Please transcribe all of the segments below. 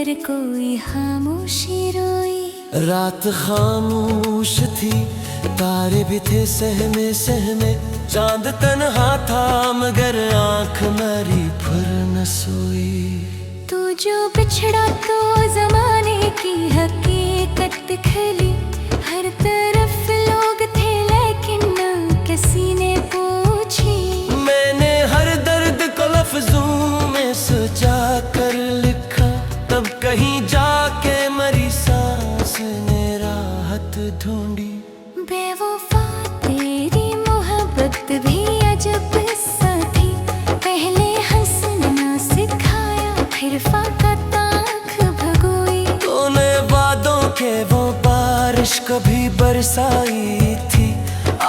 फिर कोई खामोशी रोई। रात खामोश थी, तारे भी थे सहमे सहमे, चांद तन्हा था मगर आंख मेरी फिर न सोई। तू जो बिछड़ा तो जमाने की हकीकत खली, हर तरफ लोग थे लेकिन न किसी ने पूछी। मैंने हर दर्द को लफ्जों में सजा कर लिखा, तब कहीं जाके मरी सांस ने राहत ढूंढी। बेवफा तेरी मोहब्बत भी अजब सा थी, पहले हंसना सिखाया फिर फाकत आँख भगोई। तूने वादों के वो बारिश कभी बरसाई थी,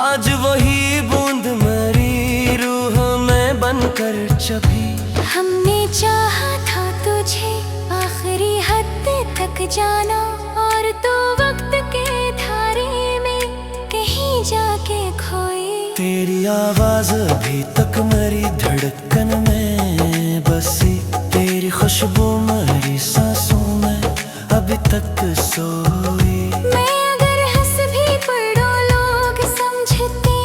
आज वही बूंद मरी रूह में बनकर छपी। हमने चाहा था तुझे आखिरी हद तक जाना, और तो वक्त के धारे में कहीं जाके खोई। तेरी आवाज अभी तक मेरी धड़कन में बसी, तेरी खुशबू मेरी सांसों में अभी तक सोई। मैं अगर हंस भी पड़ो लोग समझते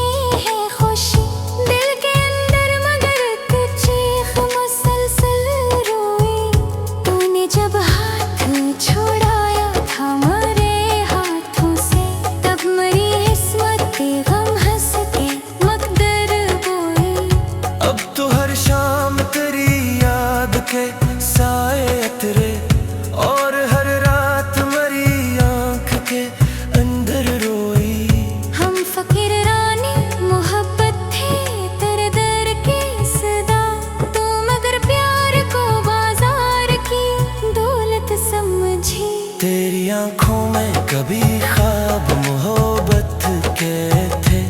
हैं खुशी, दिल के अंदर मगर एक चीख मुसलसल रोई। तूने जब हाथ छुड़ाया था मेरे हाथों से, तब मेरी किस्मत पे गम हंस के मकदर बोई। अब तो हर शाम तेरी याद के साए उतरे, और हर रात मेरी आंख के अंदर रोई। हम फकीर रानी मोहब्बत थे तेरे दर की सदा, तू मगर प्यार को बाजार की दौलत समझी। तेरी आंखों में कभी ख्वाब मोहब्बत के थे,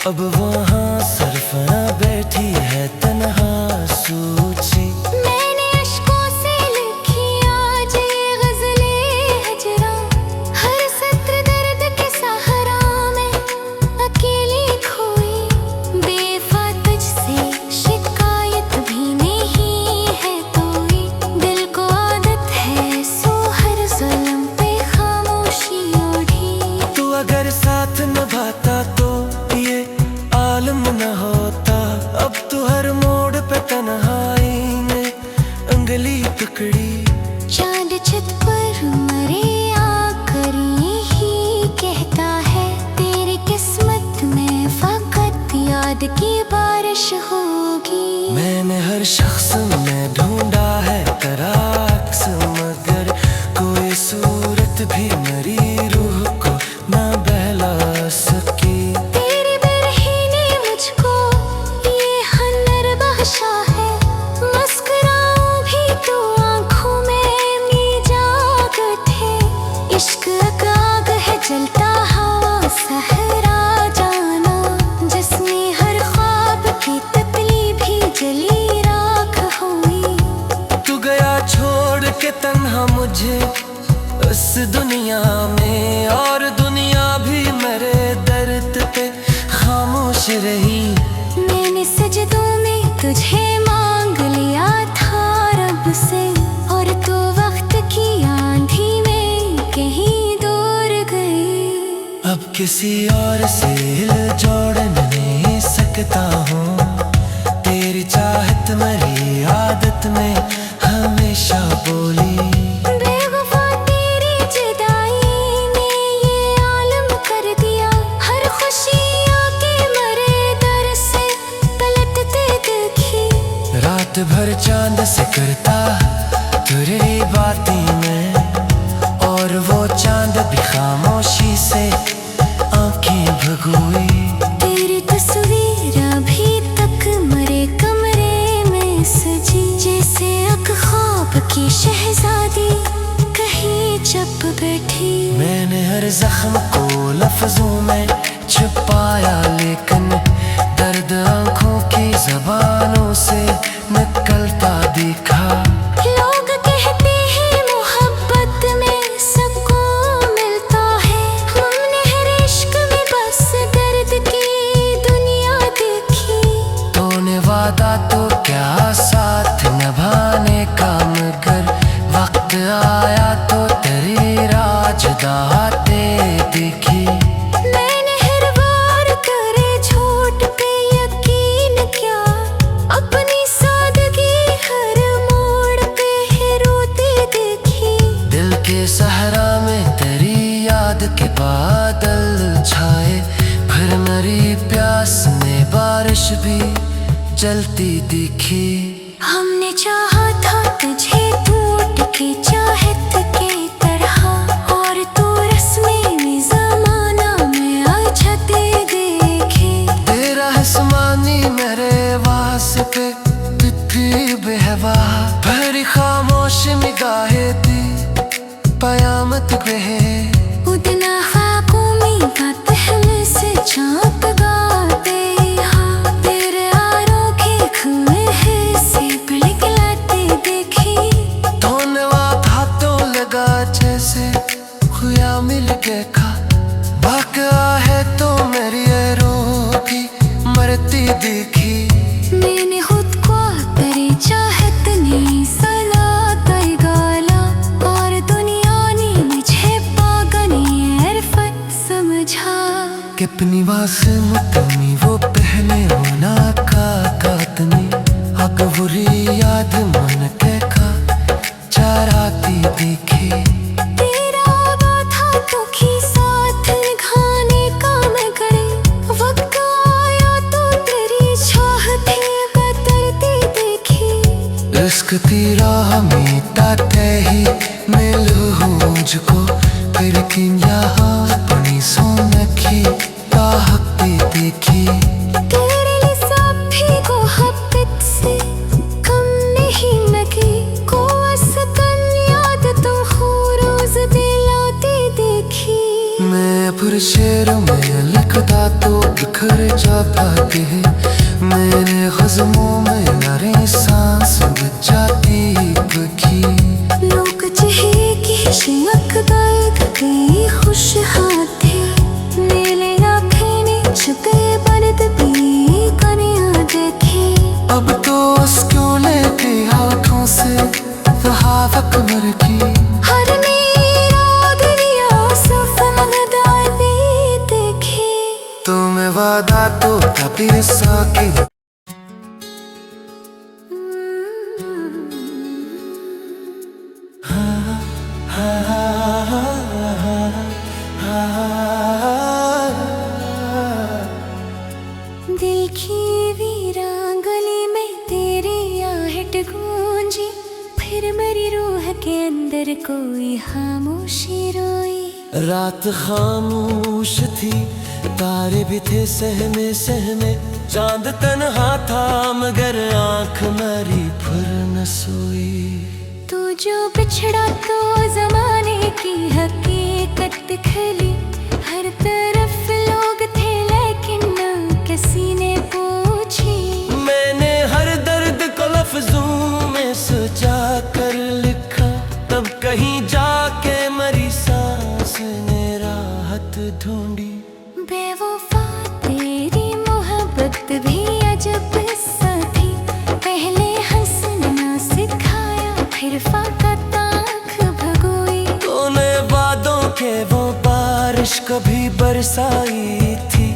अब वहाँ सरफना बैठी है तन्हा सूची। मैंने अश्कों से लिखी आज ये गज़ले हजरा, हर सत्र दर्द के सहारा में अकेली खोई। बेवफा तुझसे शिकायत भी नहीं है कोई, दिल को आदत है सो हर ज़ुल्म पे खामोशी ओढ़ी। तू अगर साथ निभाता तो ये आलम न होता, अब तू हर मोड़ पे तन्हाई में उंगली पकड़ी। चांद छत पर मरे आखिरी ही कहता है, तेरी किस्मत में फकत याद की बारिश होगी। मैंने हर शख्स में ढूंढा है तेरा अक्स, मगर कोई सूरत भी मेरी रूह को ना बहला सकी। तेरी बरही ने मुझको ये हुनर बख्शा है, मुस्कुराऊं भी तो आंखों में मिजाज थे। इश्क आग है जलता हवा सहरा जाना, जिसमें हर ख्वाब की ततली भी जली राख हुई। तू गया छोड़ के तन्हा मुझे उस दुनिया में, और दुनिया भी मेरे दर्द पे खामोश रही। मैंने सजदों में तुझे मांग लिया था रब से, और तो वक्त की आंधी में कहीं दूर गई। अब किसी और से हिल जोड़ नहीं सकता हूँ, तेरी चाहत मेरी आदत में हमेशा बोली। बेवफा तेरी जुदाई ने ये आलम कर दिया, हर खुशी आके मरे दर से पलटते देखी। रात भर चांद से करता तेरी बातें मैं, और वो चांद भी खामोशी से आंखें भगोई। तेरी तस्वीर अभी तक मरे कमरे में सजी, जैसे एक ख्वाब की शहजादी कहीं चुप बैठी। मैंने हर जख्म को लफ्जों में छुपाया, लेकिन दर्द आंखों की जबानों से निकलता दिखा। लोग कहते हैं मोहब्बत में सुकून मिलता है, हमने हर इश्क में बस दर्द की दुनिया देखी। तूने वादा तो क्या साथ निभाने का, मगर वक्त आया जलती दिखी। हमने चाहा था तुझे टूट के चाहत के तरह, और तू रस्में ज़माना में अछते देखे। तेरा हसमानी मेरे वास्ते तितली बेहवा, भरी खामोश निगाहें दी कयामत गए। उतना खाकों में बात हमें से चाँप गाते हाँ, तेरे आरों के खुए हैं से पिलकिलाते देखी। धन्यवाद तो लगा जैसे खुया मिल के खा, वाक़या है तो मेरी रूह की मरती दिखी। मैंने खुद को तेरी चाहत ने सला कर गाला, और दुनिया ने मुझे पागल अरफत समझा। कि अपनी वासे मुतनी वो पहले होना का कातनी, हक बुरी याद मन के खा चराती दिखी। तेरा बाथा तो की साथ निभाने का मैं करे, वक्त आया तो तेरी चाहते कतरती देखी। इश्क तेरा मीठा ही मिलूं मुझको, फिर किन यहाँ अपनी सोनखी ताकती दिखी। तेरे लिए सब भी मोहब्बत से कम नहीं लगी, को असकन याद तो हो रोज दिलाती देखी। मैं फिर शेर में लिखता तो बिखर जाती है, मेरे ग़ज़लों में नारे सांस बचाती बखी। लोग चहे की शिमक गायक गई खुश हाथे, नीले आँखें ने चुके बरद भी कनिया देखे। अब तो उसक्यों लेके हाथों से तहावक मर की। हर मेरा दुनिया सफर भी देखे। तुम्हें वादा तो तभी साकी। दिल की वीरांगली में तेरी आहट गूंजी, फिर मेरी रूह के अंदर कोई खामोशी रोई। रात खामोश थी, तारे भी थे सहमे सहमे, चांद तन्हा था मगर आँख मेरी फिर न सोई। तू जो बिछड़ा तो जमाने की हकीकत खली, हर तरफ लोग थे लेकिन न किसी ने पूछी। मैंने हर दर्द को लफ्जों में सजा कर लिखा, तब कहीं जाके मरी सांस ने राहत ढूंढी। बेवफा तेरी मोहब्बत भी अजब सा थी, पहले हंसना सिखाया फिर फाकत आँख भगोई। तूने वादों के वो बारिश कभी बरसाई थी,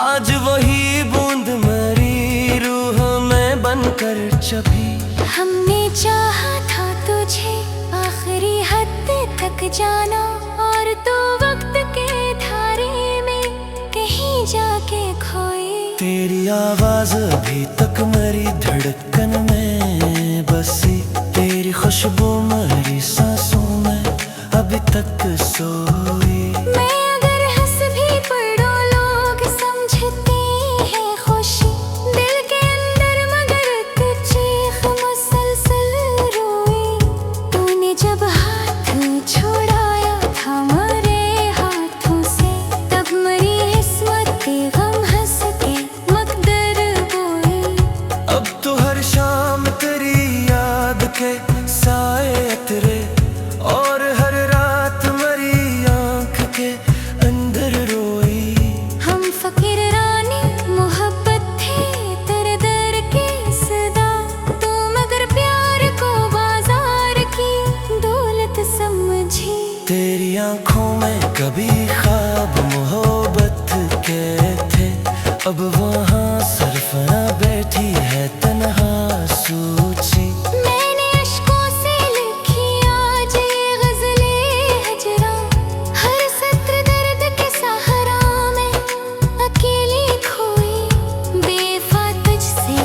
आज वही बूंद मरी रूह में बनकर छपी। हमने चाहा था तुझे आखिरी हद तक जाना, और तो वक्त के धारे में कहीं जाके खोई। तेरी आवाज अभी तक मेरी धड़कन में बसी, तेरी खुशबू मेरी सांसों में अभी तक सोई। मैं अगर हंस भी पड़ो लोग समझते हैं खुशी, दिल के अंदर मगर चीख मुसलसल रोई। तूने जब हाथ छोड़ाया था मेरे हाथों से, तब मरी किस्मत गम हंस के मकदर बोई। अब तो हर शाम तेरी याद के साए अतरे, और हर रात मरी आँख के अंदर रोई। हम फकीर रानी मोहब्बत थे तेरे दर के सदा, तू मगर प्यार को बाजार की दौलत समझी। तेरी आँखों में कभी ख्वाब मोहब्बत के थे, अब वहाँ सरफना बैठी है तन्हा सोची। मैंने अश्कों से लिखी आज ये ग़ज़लें हजरा, हर सत्र दर्द के सहारा में अकेली खोई। बेवफा तुझसे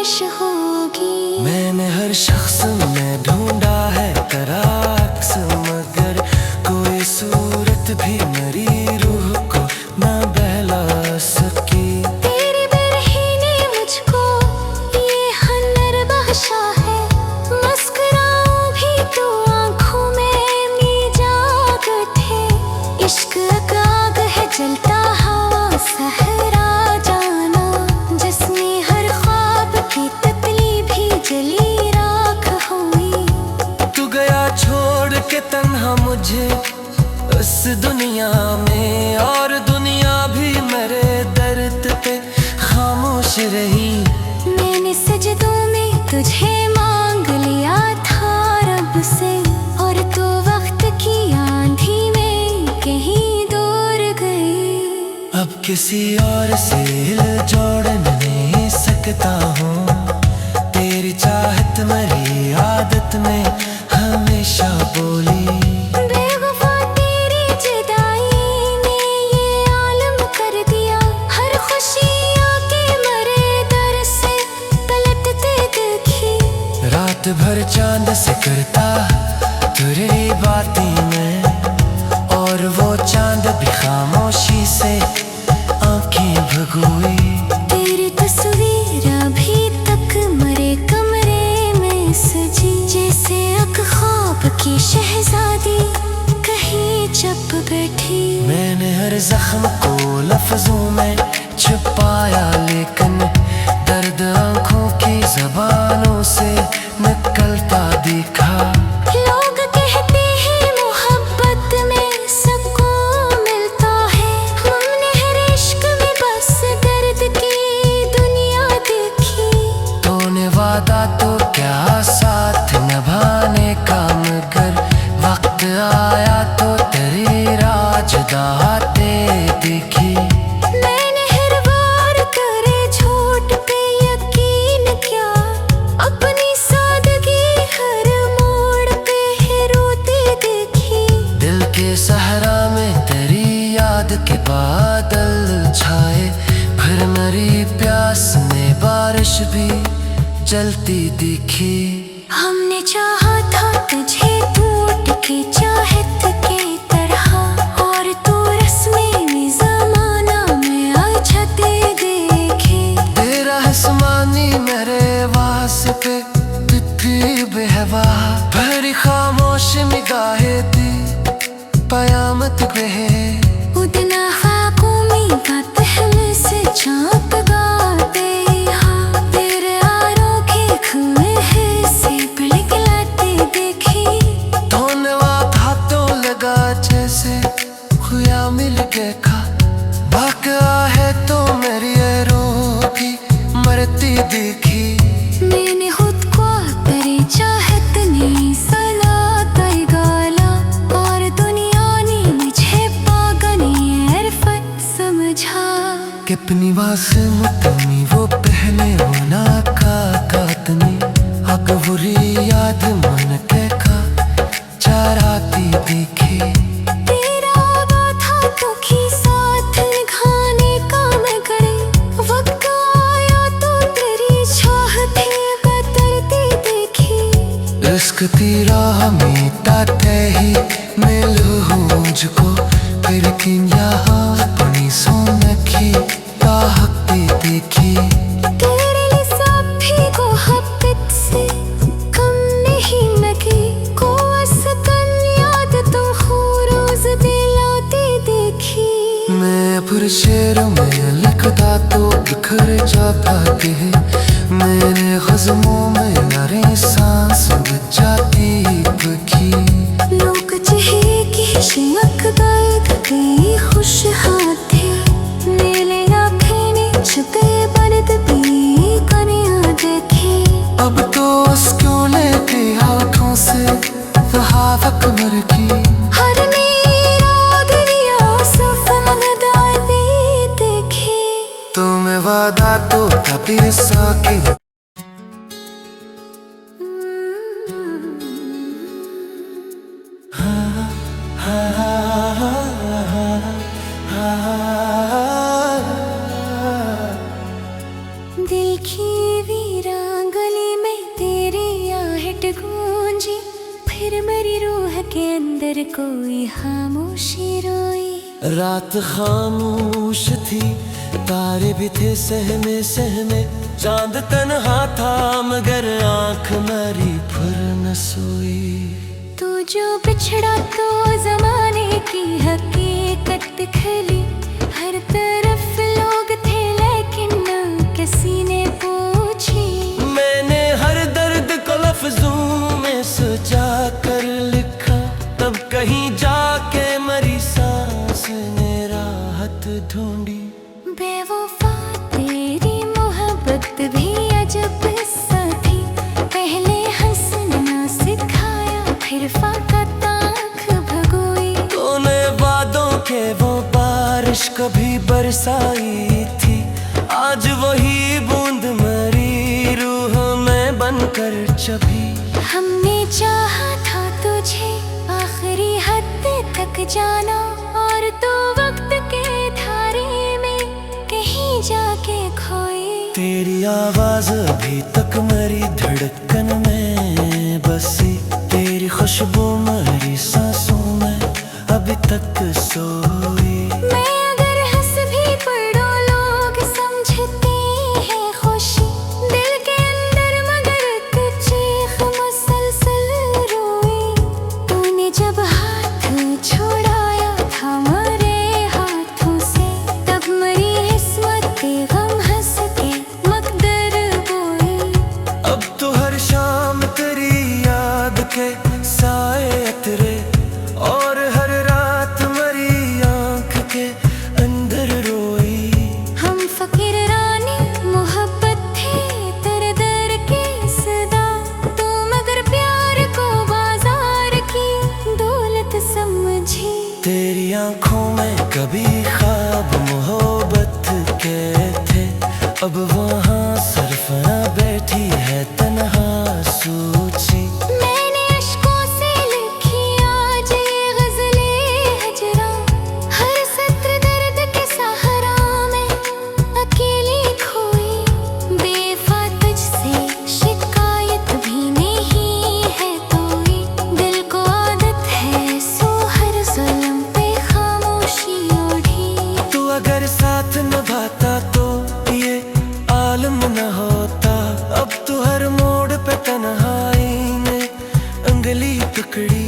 बारिश होगी। मैंने हर शख्स में ढूंढा है तेरा अक्स, मगर कोई सूरत भी मेरी रूह को ना बहला सकी। तेरी बेरही ने मुझको ये हनर बख्शा है, मुस्कुराऊं भी तो आंखों में मीजाग थे। इश्क आग है जलता हवा सहरा जाना, जिसमें हर ख्वाब की तकली भी जली राख हुई। तू गया छोड़ के तन्हा मुझे उस दुनिया में, और दुनिया भी मेरे दर्द पे खामोश रही। मैंने सजदों में तुझे मांग लिया था रब से, और तू वक्त की आंधी में कहीं दूर गई। अब किसी और से हिल जोड़ नहीं सकता हूँ, तेरी चाहत मेरी आदत में हमेशा बोली। बेवफा तेरी जुदाई ने ये आलम कर दिया, हर खुशी आके मरे दर से पलटते देखी। रात भर चांद से करता तेरी बातें मैं, और वो चांद भी खामोशी से आंखें भगोई। तेरी तस्वीर अभी तक मरे कमरे में सजी, जैसे एक ख्वाब की शहजादी कहीं चुप बैठी। मैंने हर जख्म को लफ्जों में छुपाया, लेकिन दर्द आंखों की जबानों से निकलता दिखा। लोग कहते हैं मोहब्बत में सुकून मिलता है, हमने हर इश्क में बस दर्द की दुनिया देखी। तूने वादा तो क्या साथ निभाने का, मगर वक्त आया तो तेरी राजदाते देखी। मैंने हर बार करे झूठ पे यकीन किया, अपनी सादगी हर मोड़ पे है रोते देखी। दिल के सहरा में तेरी याद के बादल छाए, फिर मेरी प्यास में बारिश भी जलती दिखी। हमने चाहा था तुझे टूट के चाहत के तरह, और तू रस्में में ज़माना में अछते देखे। तेरा आसमानी मेरे वास्ते तिथि बेहवा, भरी खामोश निगाहें दी कयामत गए। उतना खाकों में बात हमें से चाँप गाते हाँ, तेरे आरों के खुए हैं से पिलकिलाते देखी। धन्यवाद हाथों लगा जैसे खुया मिल के खा, बाका है तो मेरी रूह भी मरती देखी। मैंने खुद को तेरी चाहत नहीं सना तय गाला, और दुनिया ने मुझे पागनी इरफत समझा। कि अपनी वासे मुतनी वो पहले होना का कातनी, हक बुरी याद मन के खा चराती देखी। तेरा वादा था दुखी साथ निभाने का, मैं करे वक्त आया तो तेरी चाहतें बदलती देखी। इश्क तेरा मिटाते ही मिलूं मुझको, फिर किन यहाँ अपनी सोनखी ताकती देखी। तेरे लिए सब भी मोहब्बत से कम नहीं लगी, को असकन याद तो हो रोज दिलाती देखी। मैं फिर शेरों में लिखता तो बिखर जाता है, मेरे ग़ज़लों में नरे सांस बच जाती बकी। लोग चहे की शिमक गायक गई खुश हाथे, मेले आँखें ने छुपे बरद भी कनिया देखे। अब तो उसको लेते आँखों से तहावक मर की। हर मेरा दुनिया सफलदा भी देखे। तुम्हें वादा तो कभी साकी। कोई खामोशी रोई। रात खामोश थी, तारे भी थे सहमे सहमे, चांद तन्हा था मगर आंख मेरी फिर न सोई। तू जो बिछड़ा तो जमाने की हकीकत खली, हर तरफ लोग थे लेकिन न किसी ने पूछी। मैंने हर दर्द को लफ्जों में सजा कर लिखा, तब कहीं जाके मरी सांस ने राहत ढूंढी। बेवफा तेरी मोहब्बत भी अजब सा थी, पहले हंसना सिखाया फिर फाका ताख भगोई। तूने वादों के वो बारिश कभी बरसाई थी, आज वही बूंद मरी रूह में बनकर छपी। हमने चाहा था तुझे आखिरी हद तक जाना, और तू वक्त के धारे में कहीं जाके खोई। तेरी आवाज अभी तक मेरी धड़कन में बसी, तेरी खुशबू मेरी सांसों में अभी तक सोई। मैं अगर हंस भी पड़ो लोग समझते हैं खुशी, दिल के अंदर मगर एक चीख मुसलसल रोई। तूने जब हाथ छुड़ाया था मेरे हाथों से, तब मरी किस्मत गम हंस के मकदर बोई। अब तो हर शाम तेरी याद के साए तेरे, और हर रात मरी आंख के अंदर रोई। हम फकीर रानी मोहब्बत थे तेरे दर की सदा, तू मगर प्यार को बाजार की दौलत समझी। तेरी आंखों में कभी ख्वाब मोहब्बत के थे, अब वहाँ सरफना बैठी है तन्हा सोची। मैंने अश्कों से लिखी आज ये गज़लें हजरा, हर सत्र दर्द के सहारा में अकेली खोई। बेवफा तुझसे शिकायत भी नहीं है कोई, दिल को आदत है सो हर ज़ुल्म पे खामोशी ओढ़ी। तू अगर साथ निभाता तो ये आलम न होता, अब तू हर मोड़ पे तन्हाई ने अंगली पकड़ी।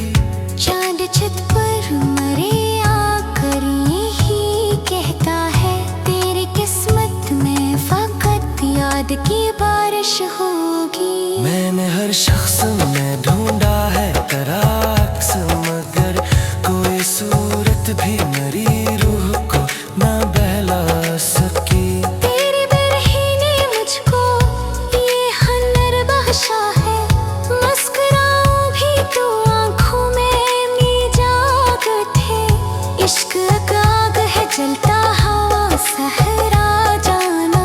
चांद छत पर मरे आकर यही कहता है, तेरी किस्मत में फकत याद की बारिश होगी। मैंने हर शख्स में ढूंढा है तेरा अक्स, मगर कोई सूरत भी मेरी रूह को न बहला सकी। तेरी बरही ने मुझको ये हन्नर बख्शा है, मुस्कुराऊं भी तो आंखों में मिजाग थे। इश्क आग है जलता हवा सहरा जाना,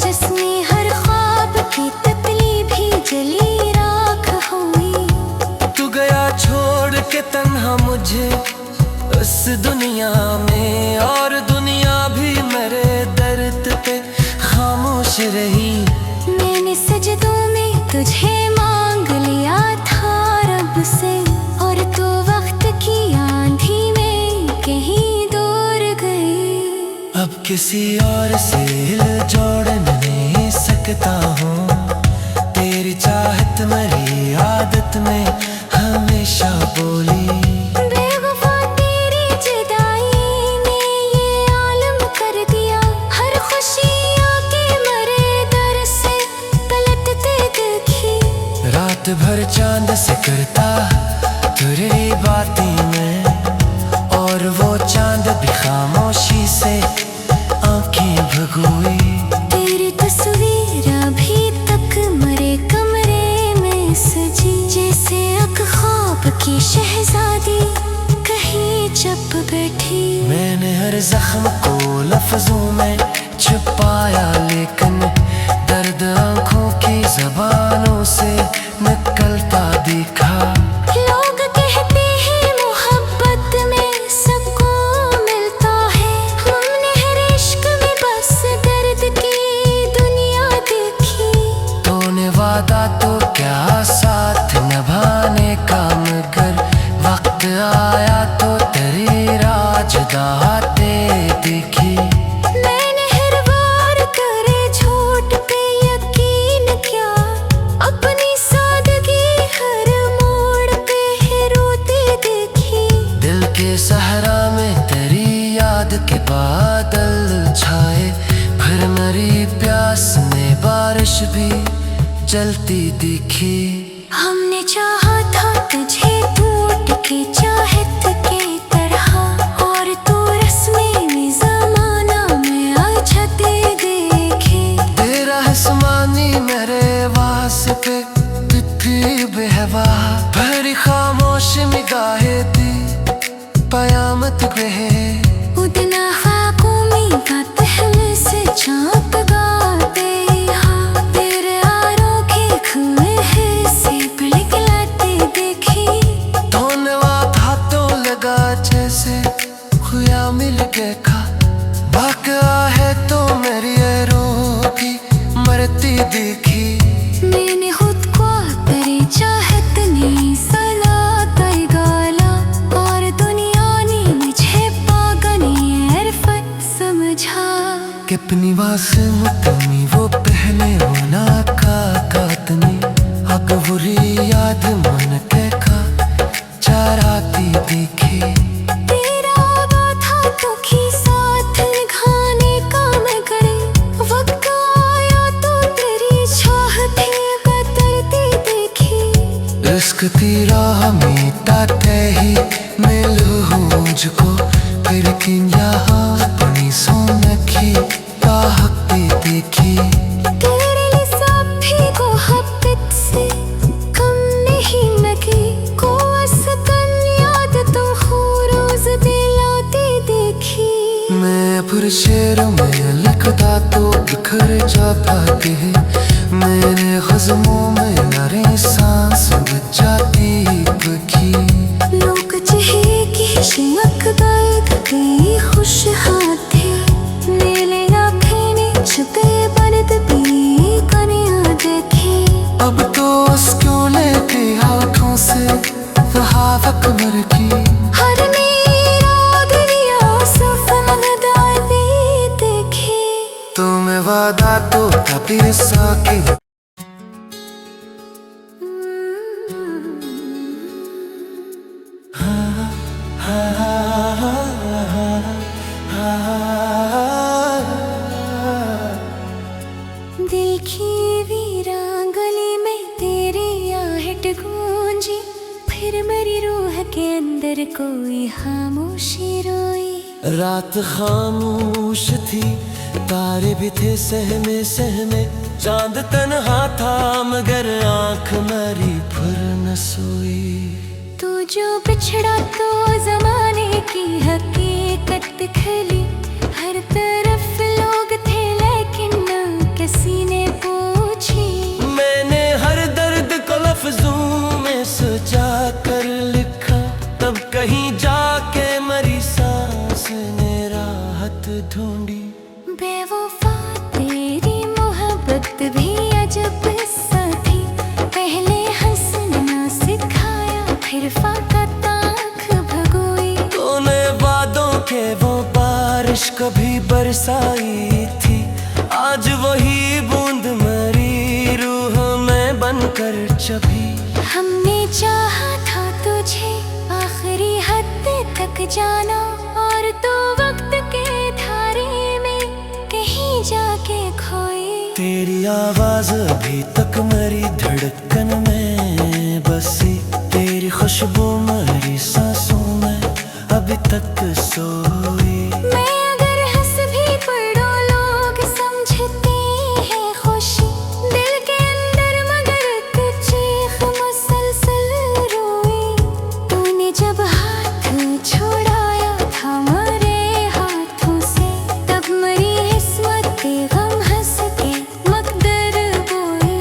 जिसमें हर ख्वाब की तितली भी जली राख हुई। तू गया छोड़ के तन्हा मुझे उस दुनिया में, और दुनिया भी मेरे दर्द पे खामोश रही। मैंने सजदों में तुझे मांग लिया था रब से, और तू वक्त की आंधी में कहीं दूर गई। अब किसी और से हिल जोड़ नहीं सकता हूँ, तेरी चाहत मेरी आदत में हमेशा बोली। बेवफा तेरी जुदाई ने ये आलम कर दिया, हर खुशी आके मरे दर से पलटते देखी। रात भर चांद से करता तेरी बातें मैं, और वो चांद भी खामोशी से आंखें भगोई। तेरी तस्वीर अभी तक मरे कमरे में सजी, जैसे एक ख्वाब की शहजादी कहीं चुप बैठी। मैंने हर जख्म को लफ्जों में छुपाया, लेकिन दर्द आंखों की जबानों से निकलता दिखा। लोग कहते हैं मोहब्बत में सुकून मिलता है, हमने हर इश्क में बस दर्द की दुनिया देखी। तूने वादा तो क्या साथ निभाने का, मगर वक्त आया चलती दिखी। हमने चाहा था तुझे टूट के चाहत के तरह, और तू रस्में ज़माना में अछते देखे। तेरा हसमानी मेरे वास्ते तिथि बेहवा, भरी खामोश निगाहें दी कयामत बहे। उतना खाकुमी का तहल से चाँप गाते हाँ, तेरे आरों के खुए हिस्से पिघलते देखी। धन्यवाद तो लगा जैसे खुया मिल के खा, वाक़या है तो मेरी रूह की मरती दिखी। मैंने खुद को तेरी चाहत ने सला कर गाला, और दुनिया ने मुझे पागनी अरफत समझा। कि अपनी वासमतनी वो पहले होना का कातनी, अकबरी याद मन के खा चाराती दिखी। तेरा आवा था तो की साथ निभाने का मैं करे, वक्त आया तो तेरी चाहतें बदलती देखी। इश्क तेरा मीटाते ही मिलूं मुझको, फिर किन यहाँ अपनी सोनखी ताकती देखी। तेरे लिए सभी को हक़ से कम नहीं लगी, को असकन याद तो हो रोज दिलाती देखी। मैं फिर शेर में लिखता तो बिखर जाता है, मेरे ग़ज़लों में नारे सांस बच जाती बखी। लोग चहे की शिमक दर्द की खुश हाथे, नीले आँखें ने छुपे बरद भी कनिया देखी। अब तो क्यों लेते हाथों से सहावक मर की। हर मेरा दुनिया सफल दादी देखी। तुम्हें वादा तो तभी साकी। दिल की वीरांगली में तेरी आहट गूंजी, फिर मेरी रूह के अंदर कोई खामोशी रोई। रात खामोश थी, तारे भी थे सहमे सहमे, चांद तन्हा था मगर आंख मेरी फिर न सोई। तू जो बिछड़ा तो जमाने की हकीकत खली, हर तरफ लोग थे लेकिन न किसी ने पूछी। मैंने हर दर्द को लफ्जों में सजा कर लिखा, तब कहीं जाके मरी सांस ने राहत ढूंढी। बेवफा तेरी मोहब्बत भी अजब सा थी, पहले हंसना सिखाया फिर फाकत आँख भगोई। तूने वादों के वो बारिश कभी बरसाई थी, आज वही बूंद मेरी रूह में बनकर छपी। हमने चाहा था तुझे आखिरी हद तक जाना, और तो वक्त के धारे में कहीं जाके खोई। तेरी आवाज अभी तक मेरी धड़कन में बसी, तेरी खुशबू मेरी सांसों में अभी तक सोई। मैं अगर हंस भी पड़ो लोग समझते हैं खुशी, दिल के अंदर मगर चीख मुसलसल रोई। तूने जब हाथ छुड़ाया था मेरे हाथों से, तब मेरी किस्मत गम हंस के मकदर बोई।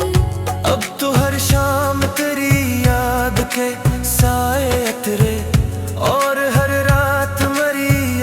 अब तो हर शाम तेरी याद के साए तेरे, और हर रात मेरी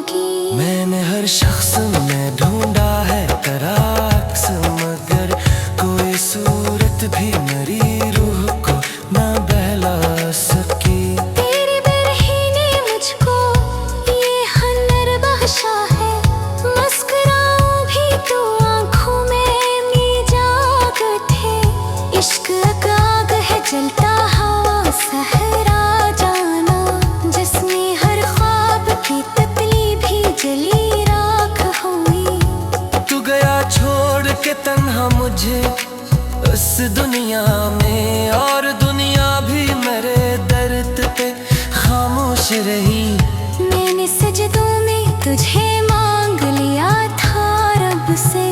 होगी। मैंने हर शख्स में ढूंढा है तेरा अक्स, मगर कोई सूरत भी मेरी रूह को न बहला सकी। तेरी बेरही ने मुझको ये हुनर बख्शा है, मुस्कुराऊं भी तो आंखों में मिजाग थे। इश्क आग है जलता हवा सहरा जाना, जिसमें हर ख्वाब की तितली भी जली राख हुई। तू गया छोड़ के तन्हा मुझे उस दुनिया में, और दुनिया भी मेरे दर्द पे खामोश रही। मैंने सजदों में तुझे मांग लिया था रब से,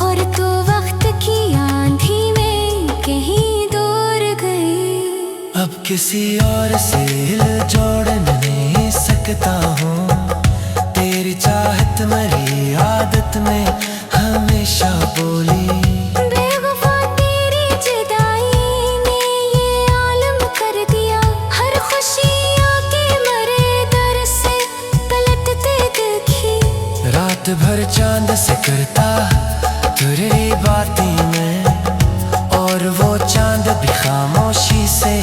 और तू वक्त की आंधी में कहीं दूर गई। अब किसी और से हिल जोड़ नहीं सकता हूँ, तेरी चाहत मेरी आदत में हमेशा बोली। बेवफा तेरी जुदाई ने ये आलम कर दिया, हर खुशी आके मरे दर से पलटते देखी। रात भर चांद से करता तेरी बातें मैं, और वो चांद भी खामोशी से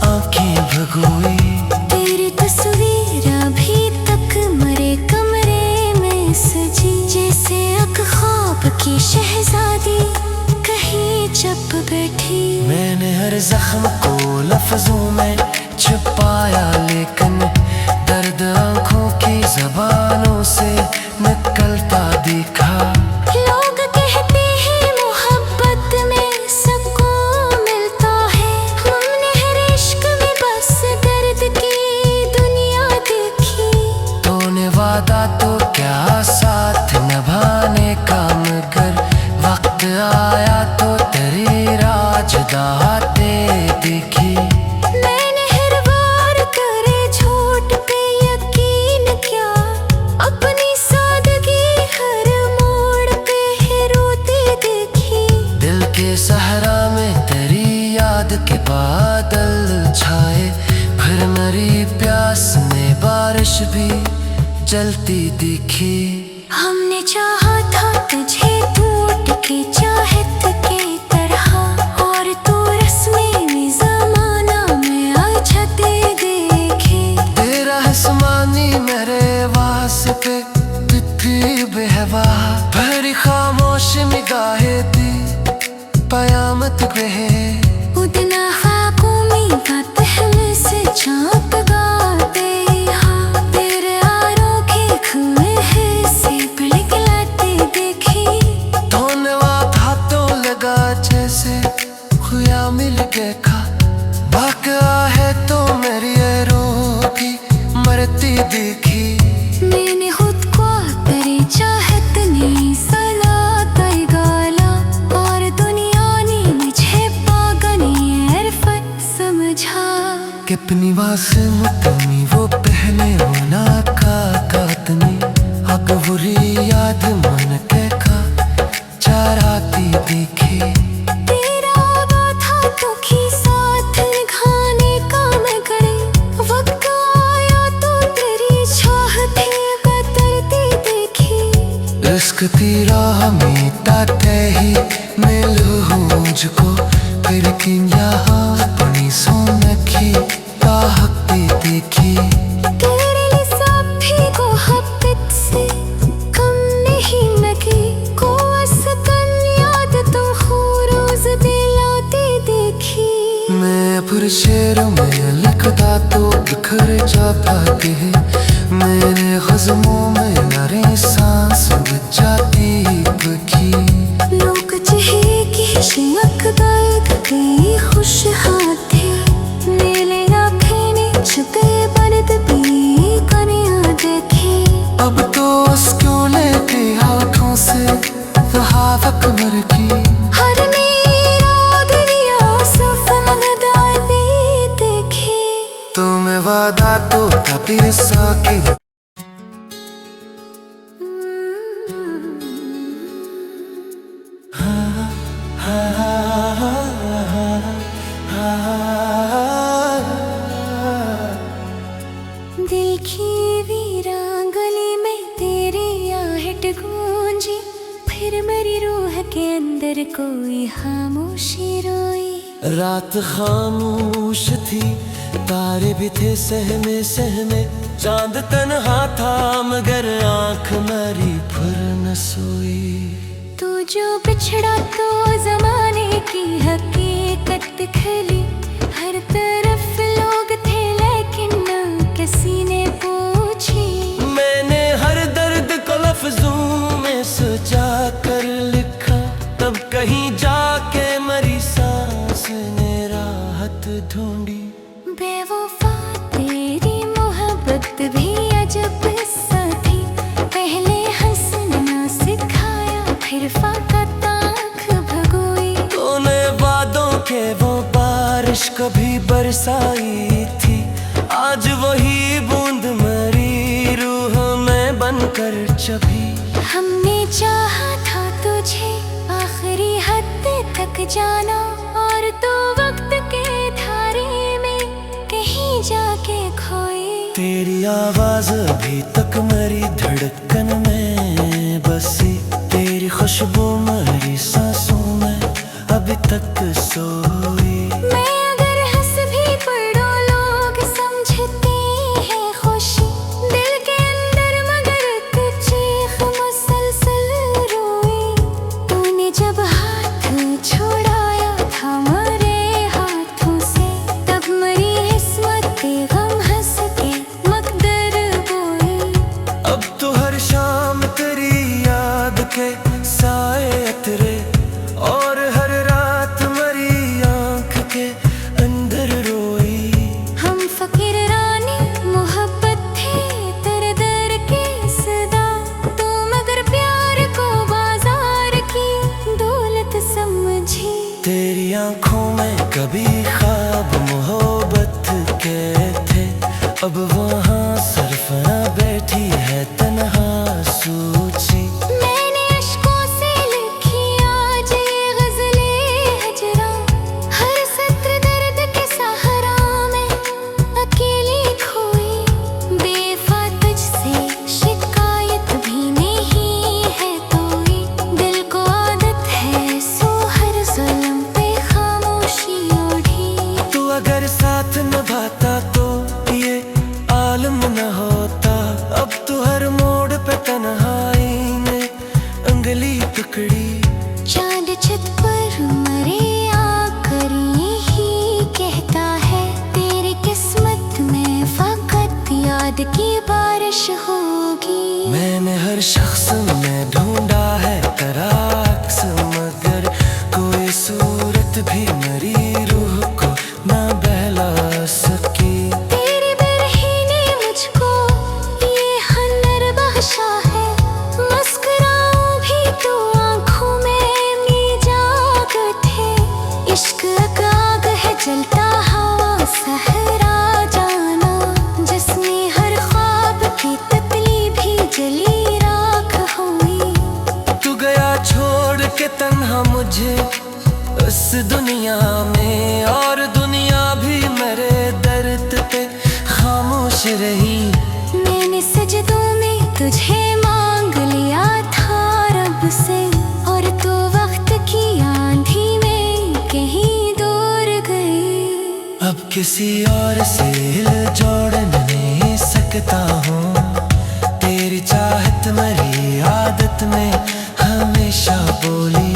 आंखें भगोई। तेरी तस्वीर अभी तक मरे कमरे में सजी, जैसे एक ख्वाब की शहजादी कहीं चुप बैठी। मैंने हर जख्म को लफ्जों में छुपाया, लेकिन दर्द आंखों की जबानों से निकलता दिखा। लोग कहते हैं मोहब्बत में सुकून मिलता है, हमने हर इश्क में बस दर्द की दुनिया देखी। तूने वादा तो क्या साथ निभाने का, मगर वक्त आया तो तेरी राजदाते दिखी। मैंने हर बार करे झूठ पे यकीन क्या, अपनी सादगी हर मोड़ पे है रोती देखी। दिल के सहरा में तेरी याद के बादल छाए, फिर मेरी प्यास में बारिश भी जलती दिखी। हमने चाहा था तुझे टूट के चाहत के तरह, और तू रस्में ज़माना में अछते देखे। तेरा आसमानी मेरे वास्ते तिथि बेहवा, भरी खामोश निगाहें दी कयामत पे है। उतना ख्वाबों में बात हमें से चाँप गाते हाँ, तेरे आरों के खुए हैं से बिलखलाते देखी। धन्यवाद हाथों लगा जैसे खुया मिल गया खा, वाक़या है तो मेरी रूह की मरती देखी। मैंने खुद को तेरी चाहत ने सला कर गाला, और दुनिया ने मुझे पागल अरफत समझा। कि अपनी वासम तुमी वो पहले होना का कातनी, अग बुरी याद मन के का चाराती देखी। तेरा वादा था तो की साथ निभाने का, मगर वक्त आया तो तेरी चाहत कतरती देखी। इश्क तेरा हमें ही मिलूं मुझको, फिर किन यहाँ अपनी सोनखी ताकती देखी। तेरे लिए सब भी मोहब्बत से कम नहीं लगी, को असकन याद तो रोज दिलाती देखी। मैं फिर शेर में लिखता तो बिखर जाती है, मेरे ग़ज़लों में नारे सांस बच जाती बखी। लोग चहेगी शिमक दर्द की खुश हाथे, नीले आँखें ने चुके बरद भी कनिया देखे। अब तो क्यों लेके हाथों से वहावक मर की। हर मेरा दुनिया सफल दादी देखे। तुम्हें वादा तो था फिर साके। दिल की वीरान गली में अंदर कोई खामोशी रोई। रात खामोश थी, तारे भी थे सहमे सहमे, चांद तन्हा था मगर आंख मेरी फिर न सोई। तू जो बिछड़ा तो जमाने की हकीकत खली, हर तरफ लोग थे लेकिन न किसी ने पूछी। मैंने हर दर्द को लफ्जों में सजा कर लिखा, तब कहीं जाके मरी सांस ने राहत ढूंढी। बेवफा तेरी मोहब्बत भी अजब सा थी, पहले हंसना सिखाया फिर फाका ताख भगोई। तूने वादों के वो बारिश कभी बरसाई थी, आज वही बूंद मरी रूह में बनकर चबी। हमने चाहा था तुझे आखिरी हद तक जाना, और तो वक्त के धारे में कहीं जाके खोई। तेरी आवाज अभी तक मेरी धड़कन में बसी, तेरी खुशबू मेरी सांसों में अभी तक सोई। मैं अगर हंस भी पड़ो लोग समझते हैं खुशी, दिल के अंदर मगर एक चीख मुसलसल रोई। तूने जब हाथ छुड़ाया था मेरे हाथों से, तब मरी किस्मत गम हंस के मकदर बोई। अब तो हर शाम तेरी याद के साए अतरे, और हर रात मरी आंख के अंदर रोई। हम फकीर रानी मोहब्बत थे तेरे दर की सदा, तू मगर प्यार को बाजार की दौलत समझी। तेरी आंखों में कभी ख्वाब मोहब्बत के थे, अब वहाँ सरफना बैठी है तन्हा सूची। मैंने अश्कों से लिखी आज ये गज़लें हजरा, हर सत्र दर्द के सहारा में अकेली खोई। बेवफा तुझसे शिकायत भी नहीं है कोई, दिल को आदत है सो हर ज़ुल्म पे खामोशी ओढ़ी। तू अगर साथ निभाता तो ये आलम न होता, अब तू हर मोड़ पे तन्हाई ने अंगली पकड़ी। चांद छत पर मरे आकर ही कहता है, तेरी किस्मत में फकत याद की बारिश होगी। मैंने हर शख्स में ढूंढा है तेरा अक्स, मगर कोई सूरत भी मेरी रूह को ना बहला सकी। तेरी बरही ने मुझको ये हनर बख्शा है, मुस्कुराऊं भी तो आंखों में मिजाग थे। इश्क आग है जलता हवा सहरा जाना, जिसमें हर ख्वाब की ततली भी जली राख हुई। तू गया छोड़ के तन्हा मुझे उस दुनिया में, और दुनिया भी मेरे दर्द पे खामोश रही। मैंने सजदों में तुझे मांग लिया था रब से, और तो वक्त की आंधी में कहीं दूर गई। अब किसी और से हिल जोड़ नहीं सकता हूँ, तेरी चाहत मेरी आदत में हमेशा बोली।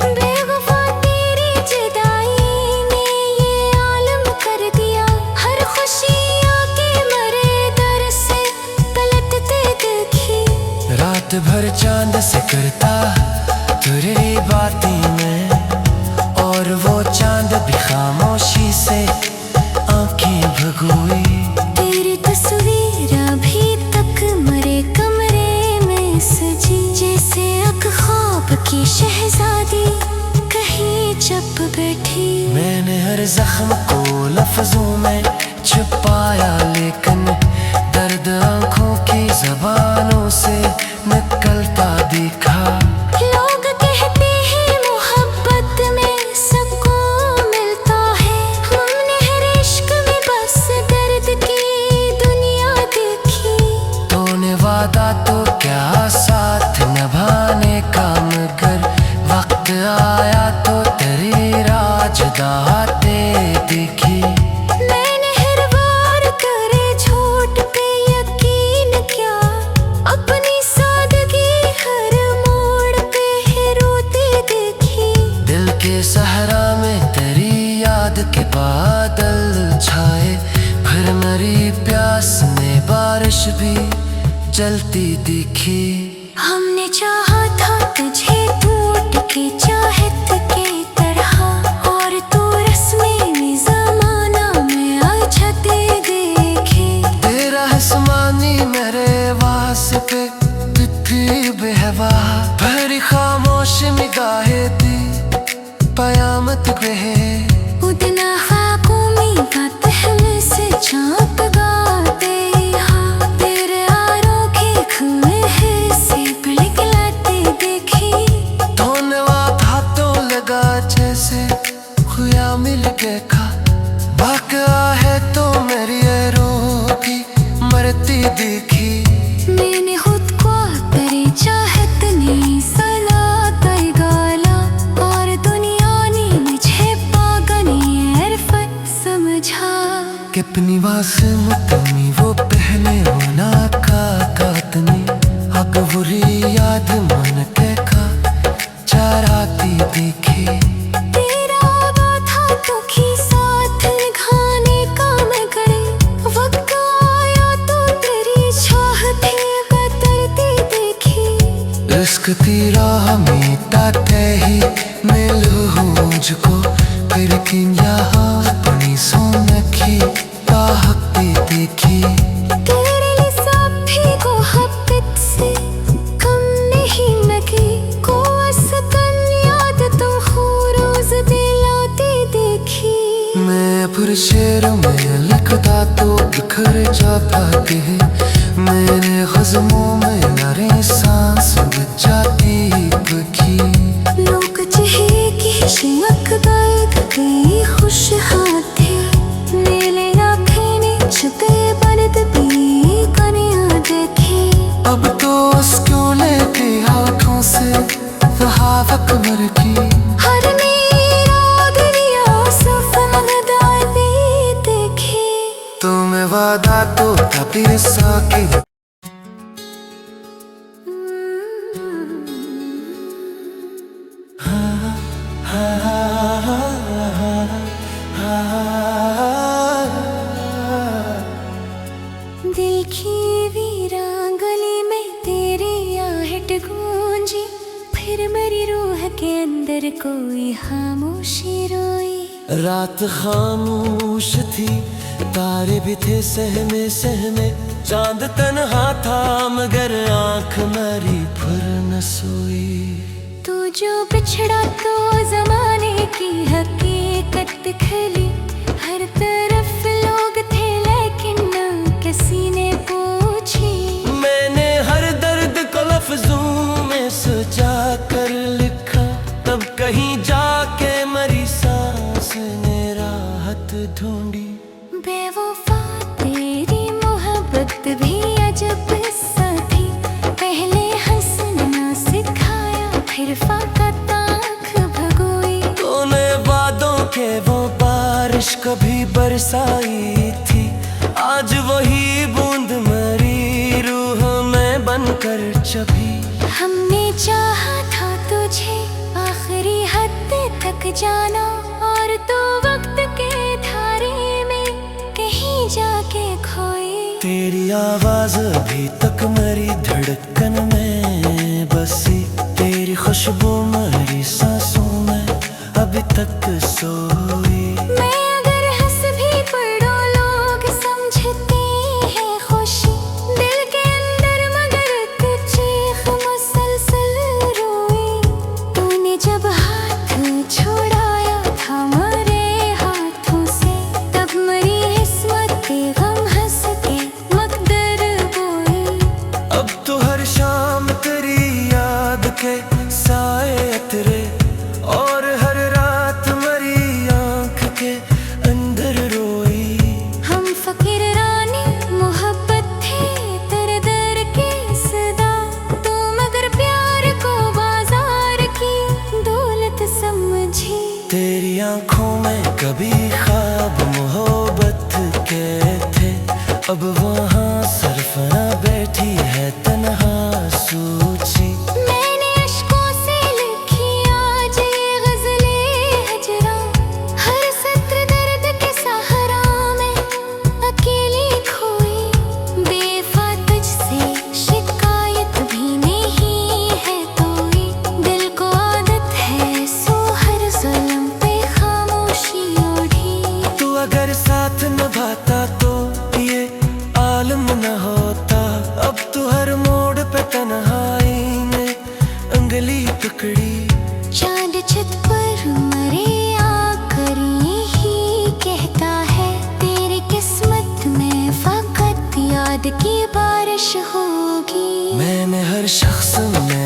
बेवफा तेरी जुदाई ने ये आलम कर दिया, हर खुशी आके मरे दर से पलटते देखी। रात भर चांद से करता तेरी बातें मैं, और वो चांद भी खामोशी से आंखें भगोई। तेरी तस्वीर अभी तक मरे कमरे में सजी, जैसे एक ख्वाब की शहजादी कहीं चुप बैठी। मैंने हर जख्म को लफ्जों में छुपाया, लेकिन दर्द आंखों की जबानों से निकलता दिखा। लोग कहते हैं मोहब्बत में सुकून मिलता है, हमने हर इश्क में बस दर्द की दुनिया देखी। तूने वादा तो क्या साथ निभाने का, मगर वक्त आया जलती दिखी। हमने चाहा था तुझे टूट के चाहत के तरह, और तू रस्में ज़माना में अछते देखे। तेरा आसमानी मेरे वास्ते तिथि बेहवा, भरी खामोश निगाहें दी कयामत गए। उतना खाकों में बात हमें से चाँप गाते हाँ, तेरे आरों के खुए हैं से पिलकिलाते देखी। धन्यवाद हाथों लगा जैसे खुया मिल गए खा, वाक़या है तो मेरी रूह की मरती दिखी। मैंने खुद को तेरी चाहत ने सला कर गाला, और दुनिया ने मुझे पागनी अरफत समझा। कि अपनी वासमतनी वो पहले होना का कातनी, हक बुरी याद मन के खा चराती दिखी। तेरा था तो की साथ निभाने का मैं करे, वक्त आया तो तेरी चाहते कतरती देखी। इश्क तेरा मीठाते ही मिलूं मुझको, फिर किन यहाँ अपनी सोनखी ताकती देखी। तेरे लिए सब भी मोहब्बत से कम नहीं लगी, को असकन याद तो हो रोज दिलाती देखी। मैं फिर शेर में लिखता तो बिखर जाता है, मेरे ख़ज़मों में नारे सांस बच जाती बखी। लोग चहे की शिमक गायक गई खुश हाथे, नीले आँखें ने छुपे बनत भी कनिया देखी। अब तो क्यों लेती हाथों से तहावक मर की। हर मेरा दुनिया सफल भी देखी। तुम्हें वादा तो तभी साकी। दिल की वीरांगली में तेरी आहट गूंजी, फिर मेरी रूह के अंदर कोई खामोशी रोई। रात खामोश थी, तारे भी थे सहमे सहमे, चांद तन्हा था मगर आँख मेरी फिर न सोई। तू जो बिछड़ा तो जमाने की हकीकत खली, हर तरफ लोग थे लेकिन न किसी ने पूछी। मैंने हर दर्द को लफ्जों में सजा कर लिखा, तब कहीं जाके मरी सांस ने राहत ढूंढी। बेवफा तेरी मोहब्बत भी अजब सा थी, पहले हंसना सिखाया फिर फाकत आँख भगोई। तूने वादों के वो बारिश कभी बरसाई थी, आज वही बूंद मरी रूह में बनकर छपी। हमने चाहा था तुझे आखिरी हद तक जाना, और तो वक्त के धारे में कहीं जाके खोई। तेरी आवाज अभी तक मेरी धड़कन में बसी, तेरी खुशबू मेरी सांसों में अभी तक सोई। मैं अगर हंस भी पड़ो लोग समझते हैं खुशी, दिल के अंदर मगर चीख मुसलसल रोई। तूने जब हाथ छोड़ाया था मेरे हाथों से, तब मरी किस्मत गम हंस के मकदर बोई। अब तो हर शाम तेरी याद के साए अतरे, और हर रात मरी आँख के अंदर रोई। हम फकीर रानी मोहब्बत थे तेरे दर के सदा, तू मगर प्यार को बाजार की दौलत समझी। तेरी आँखों में कभी ख्वाब मोहब्बत के थे, अब वहाँ सरफना बैठी है तन्हा सूची। मैंने अश्कों पकड़ी। चांद छत पर मरे आकर यही कहता है, तेरी किस्मत में फकत याद की बारिश होगी। मैंने हर शख्स में